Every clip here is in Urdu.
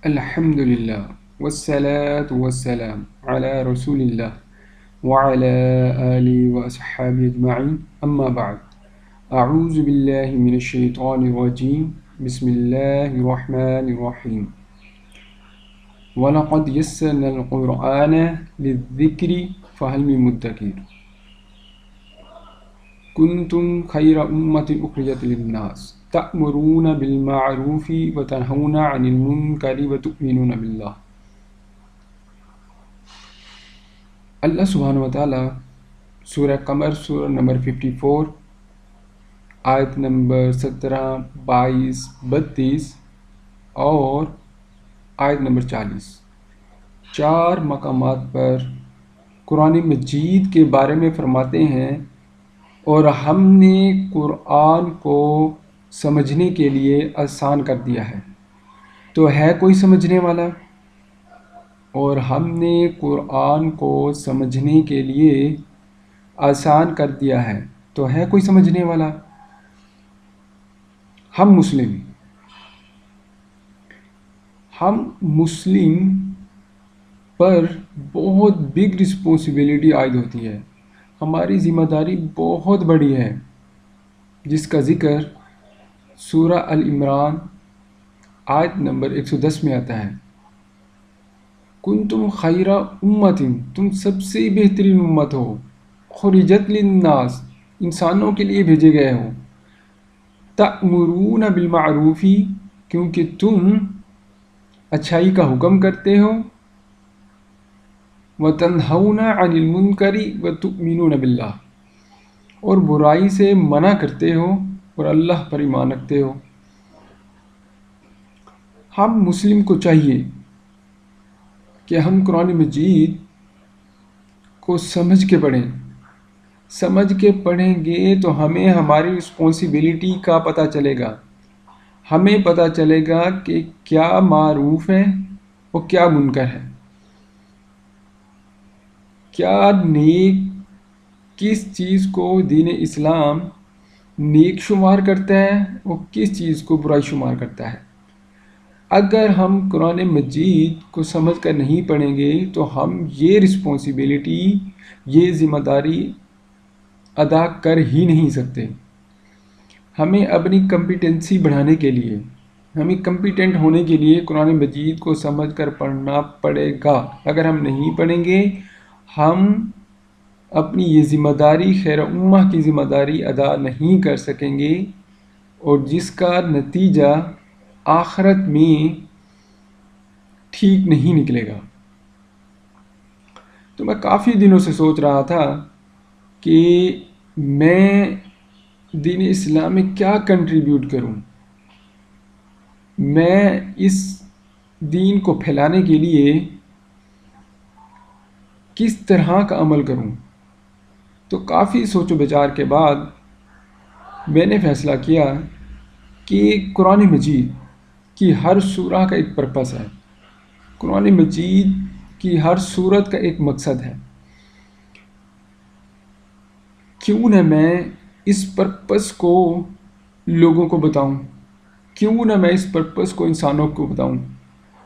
الحمد لله والصلاة والسلام على رسول الله وعلى آله وأصحابه أجمعين أما بعد أعوذ بالله من الشيطان الرجيم بسم الله الرحمن الرحيم وَلَقَدْ يَسَّرْنَا الْقُرْآنَ لِلذِّكْرِ فَهَلْ مِن مُّدَّكِرٍ كُنتُمْ خَيْرَ أُمَّةٍ أُخْرِجَتْ لِلنَّاسِ تَأْمُرُونَ بِالْمَعْرُوفِ وَتَنْهَوْنَ عَنِ الْمُنكَرِ وَتُؤْمِنُونَ بِاللَّهِ۔ اللہ سبحانہ وتعالیٰ سورہ قمر سورہ نمبر 54 آیت نمبر 17، 22، 32 اور آیت نمبر 40 چار مقامات پر قرآن مجید کے بارے میں فرماتے ہیں، اور ہم نے قرآن کو سمجھنے کے لیے آسان کر دیا ہے، تو ہے کوئی سمجھنے والا؟ اور ہم نے قرآن کو سمجھنے کے لیے آسان کر دیا ہے، تو ہے کوئی سمجھنے والا؟ ہم مسلم پر بہت بگ رسپانسبلٹی عائد ہوتی ہے، ہماری ذمہ داری بہت بڑی ہے، جس کا ذکر سورہ ال-عمران آیت نمبر 110 میں آتا ہے۔ کنتم خیر امت، تم سب سے بہترین امت ہو، خرجت للناس، انسانوں کے لیے بھیجے گئے ہو، تأمرون بالمعروف، کیونکہ تم اچھائی کا حکم کرتے ہو، وَتَنْهَوْنَ عَنِ الْمُنْكَرِ وَتُؤْمِنُونَ بِاللَّهِ، اور برائی سے منع کرتے ہو اور اللہ پر ایمان رکھتے ہو۔ ہم مسلم کو چاہیے کہ ہم قرآن مجید کو سمجھ کے پڑھیں گے تو ہمیں ہماری رسپانسبلٹی کا پتہ چلے گا، ہمیں پتہ چلے گا کہ کیا معروف ہے اور کیا منکر ہے، کیا نیک، کس چیز کو دین اسلام نیک شمار کرتا ہے اور کس چیز کو برائی شمار کرتا ہے۔ اگر ہم قرآن مجید کو سمجھ کر نہیں پڑھیں گے تو ہم یہ رسپانسبلٹی، یہ ذمہ داری ادا کر ہی نہیں سکتے۔ ہمیں اپنی کمپیٹنسی بڑھانے کے لیے، ہمیں کمپیٹنٹ ہونے کے لیے قرآن مجید کو سمجھ کر پڑھنا پڑے گا۔ اگر ہم نہیں پڑھیں گے، ہم اپنی یہ ذمہ داری، خیر امہ کی ذمہ داری ادا نہیں کر سکیں گے، اور جس کا نتیجہ آخرت میں ٹھیک نہیں نکلے گا۔ تو میں کافی دنوں سے سوچ رہا تھا کہ میں دین اسلام میں کیا کنٹریبیوٹ کروں، میں اس دین کو پھیلانے کے لیے کس طرح کا عمل کروں۔ تو کافی سوچ و بچار کے بعد میں نے فیصلہ کیا کہ قرآن مجید کی ہر سورہ کا ایک پرپس ہے، قرآن مجید کی ہر سورت کا ایک مقصد ہے، کیوں نہ میں اس پرپس کو لوگوں کو بتاؤں، کیوں نہ میں اس پرپس کو انسانوں کو بتاؤں۔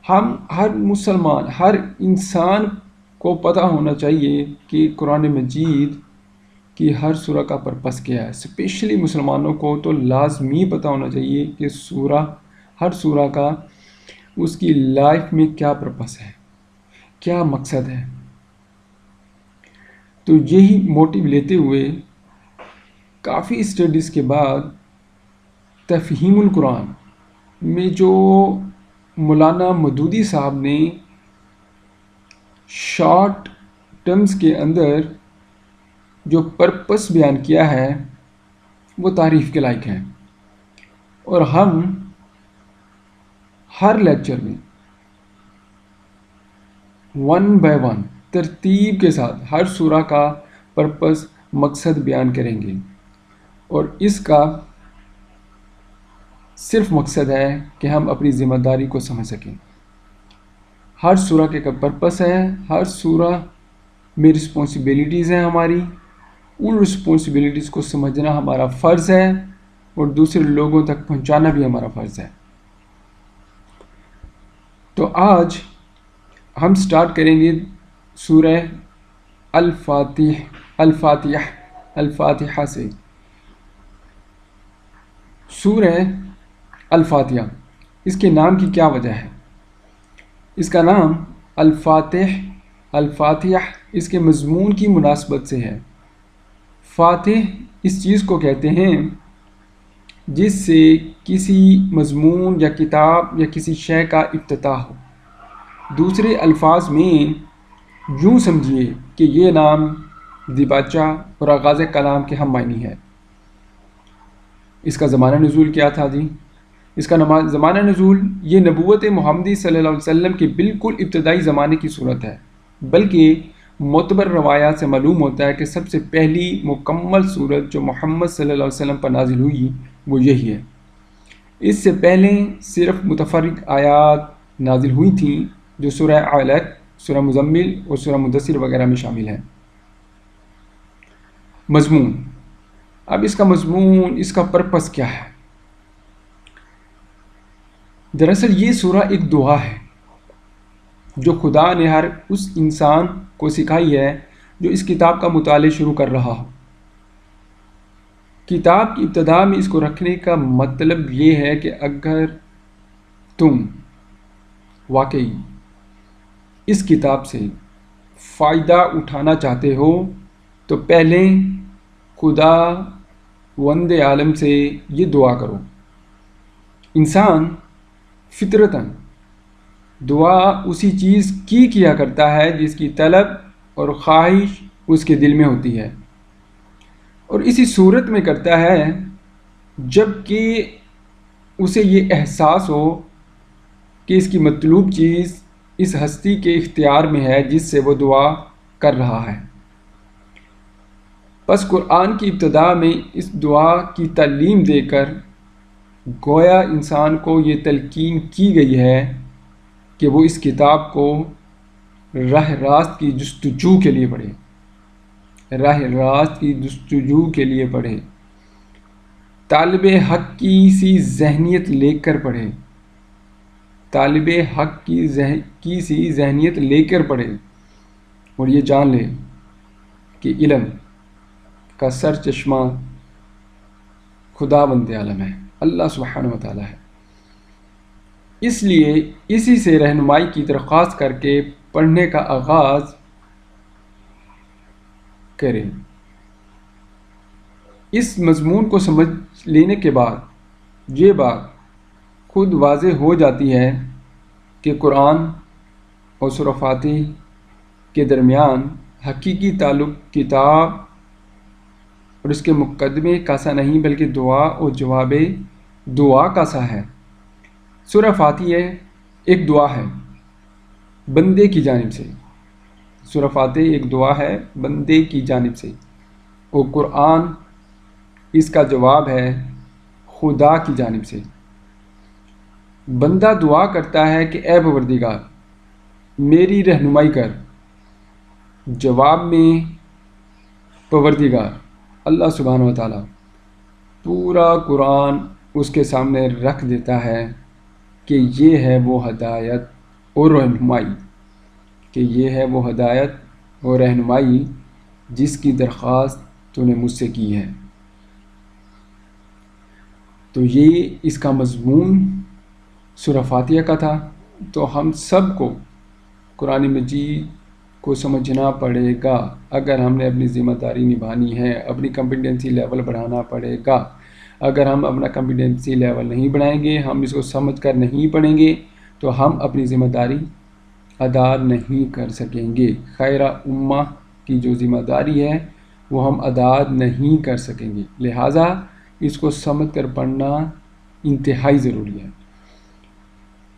ہم ہر مسلمان، ہر انسان کو پتہ ہونا چاہیے کہ قرآن مجید کی ہر سورہ کا پرپس کیا ہے۔ اسپیشلی مسلمانوں کو تو لازمی پتہ ہونا چاہیے کہ ہر سورہ کا اس کی لائف میں کیا پرپس ہے، کیا مقصد ہے۔ تو یہی موٹیو لیتے ہوئے کافی اسٹڈیز کے بعد تفہیم القرآن میں جو مولانا مودودی صاحب نے شارٹ ٹرمز کے اندر جو پرپس بیان کیا ہے وہ تعریف کے لائق ہے، اور ہم ہر لیکچر میں 1 by 1 ترتیب کے ساتھ ہر سورہ کا پرپس، مقصد بیان کریں گے، اور اس کا صرف مقصد ہے کہ ہم اپنی ذمہ داری کو سمجھ سکیں۔ ہر سورہ کے پرپس ہے، ہر سورہ میں رسپانسبلٹیز ہیں ہماری، ان رسپانسبلٹیز کو سمجھنا ہمارا فرض ہے اور دوسرے لوگوں تک پہنچانا بھی ہمارا فرض ہے۔ تو آج ہم سٹارٹ کریں گے سورہ الفاتحہ سے. سورہ الفاتحہ، اس کے نام کی کیا وجہ ہے؟ اس کا نام الفاتحہ اس کے مضمون کی مناسبت سے ہے. فاتح اس چیز کو کہتے ہیں جس سے کسی مضمون یا کتاب یا کسی شے کا افتتاح ہو. دوسرے الفاظ میں یوں سمجھیے کہ یہ نام دیباچہ اور آغاز کلام کے ہم معنی ہے. اس کا زمانہ نزول کیا تھا جی؟ اس کا زمانہ نزول یہ نبوت محمدی صلی اللہ علیہ وسلم کے بالکل ابتدائی زمانے کی صورت ہے، بلکہ معتبر روایات سے معلوم ہوتا ہے کہ سب سے پہلی مکمل صورت جو محمد صلی اللہ علیہ وسلم پر نازل ہوئی وہ یہی ہے. اس سے پہلے صرف متفرق آیات نازل ہوئی تھیں جو سورہ علق، سورہ مزمل اور سورہ مدثر وغیرہ میں شامل ہیں. مضمون، اب اس کا مضمون، اس کا پرپس کیا ہے؟ دراصل یہ سورہ ایک دعا ہے جو خدا نے ہر اس انسان کو سکھائی ہے جو اس کتاب کا مطالعہ شروع کر رہا ہو. کتاب کی ابتدا میں اس کو رکھنے کا مطلب یہ ہے کہ اگر تم واقعی اس کتاب سے فائدہ اٹھانا چاہتے ہو تو پہلے خدا وند عالم سے یہ دعا کرو. انسان فطرتاً دعا اسی چیز کی کیا کرتا ہے جس کی طلب اور خواہش اس کے دل میں ہوتی ہے، اور اسی صورت میں کرتا ہے جب کہ اسے یہ احساس ہو کہ اس کی مطلوب چیز اس ہستی کے اختیار میں ہے جس سے وہ دعا کر رہا ہے. بس قرآن کی ابتدا میں اس دعا کی تعلیم دے کر گویا انسان کو یہ تلقین کی گئی ہے کہ وہ اس کتاب کو راہ راست کی جستجو کے لیے پڑھے، راہ راست کی جستجو کے لیے پڑھے، طالب حق کی سی ذہنیت لے کر پڑھے، طالب حق کی سی ذہنیت لے کر پڑھے، اور یہ جان لے کہ علم کا سر چشمہ خدا بند عالم ہے، اللہ سبحانہ و تعالی ہے. اس لیے اسی سے رہنمائی کی درخواست کر کے پڑھنے کا آغاز کریں. اس مضمون کو سمجھ لینے کے بعد یہ بات خود واضح ہو جاتی ہے کہ قرآن اور سورہ فاتحہ کے درمیان حقیقی تعلق کتاب اور اس کے مقدمے کا سا نہیں بلکہ دعا اور جواب دعا کا سا ہے. سورہ فاتحہ ایک دعا ہے بندے کی جانب سے، سورہ فاتحہ ایک دعا ہے بندے کی جانب سے، اور قرآن اس کا جواب ہے خدا کی جانب سے. بندہ دعا کرتا ہے کہ اے پروردگار میری رہنمائی کر، جواب میں پروردگار اللہ سبحانہ و تعالیٰ پورا قرآن اس کے سامنے رکھ دیتا ہے کہ یہ ہے وہ ہدایت اور رہنمائی، کہ یہ ہے وہ ہدایت اور رہنمائی جس کی درخواست تو نے مجھ سے کی ہے. تو یہ اس کا مضمون سورہ فاتحہ کا تھا. تو ہم سب کو قرآن مجید کو سمجھنا پڑے گا اگر ہم نے اپنی ذمہ داری نبھانی ہے، اپنی کمپیٹنسی لیول بڑھانا پڑے گا. اگر ہم اپنا کمپیٹنسی لیول نہیں بڑھائیں گے، ہم اس کو سمجھ کر نہیں پڑھیں گے تو ہم اپنی ذمہ داری ادا نہیں کر سکیں گے. خیر امہ کی جو ذمہ داری ہے وہ ہم ادا نہیں کر سکیں گے. لہٰذا اس کو سمجھ کر پڑھنا انتہائی ضروری ہے.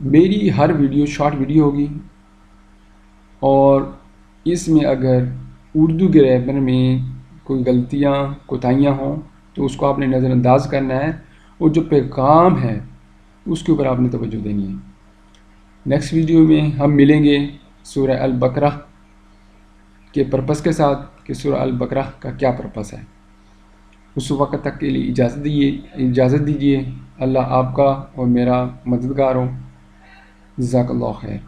میری ہر ویڈیو شارٹ ویڈیو ہوگی، اور اس میں اگر اردو گرامر میں کوئی غلطیاں کوتاہیاں ہوں تو اس کو آپ نے نظر انداز کرنا ہے، اور جو پیغام ہے اس کے اوپر آپ نے توجہ دینی ہے. نیکسٹ ویڈیو میں ہم ملیں گے سورہ البقرہ کے پرپس کے ساتھ کہ سورہ البقرہ کا کیا پرپس ہے. اس وقت تک کے لیے اجازت دیجیے. اللہ آپ کا اور میرا مددگار ہو. جزاک اللہ خیر.